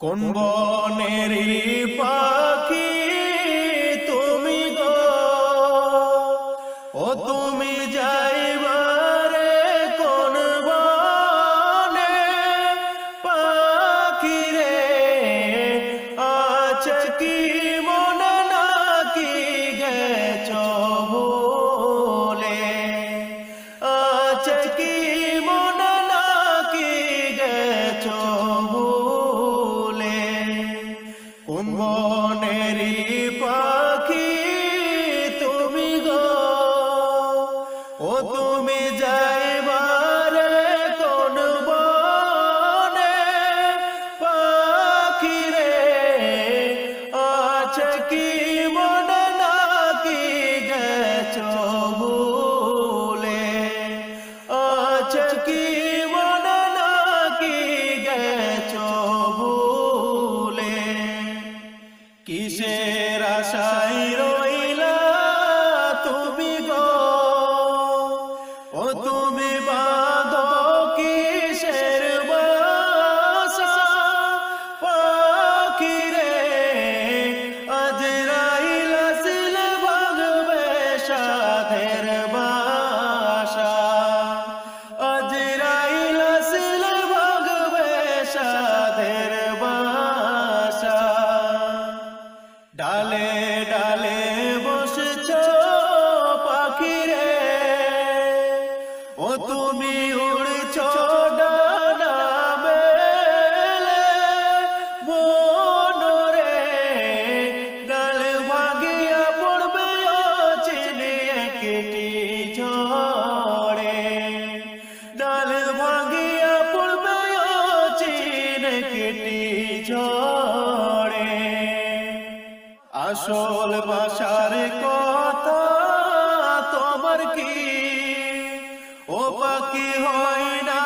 কোন বনেরই পাখি তুমি গো, ও তুমি যাইবারে কোন বনে পাখি রে, আছে কি মনে নাকি গেছো ভুলে, আছে কি মনে নাকি গেছো ভুলে। কোন বনেরই পাখি তুমি গো, ও তুমি যাইবারে কোন বনে পাখি রে, আছে কি মনে নাকি গেছো ভুলে, আছে কি মনে নাকি গেছো ভুলে। কিসের আশায় রইলা তুমি গো, ও তুমি বাঁধো কিসের বাসা পাখি রে, আজরাইল আসিলে ভাঙবে সাধের বাসা, আজরাইল আসিলে ভাঙবে সাধের বাসা। ডালে ডালে বসেছো পাখি রে, ও তুমি উড়ছো ডানা মেলে বনরে, ডাল ভাঙিয়া পড়বে অচিনে একটি ঝড়ে, ডাল ভাঙিয়া পড়বে অচিনে একটি ঝড়ে। আসল ভাষার কথা তোমার কি, ও পাখি হয় না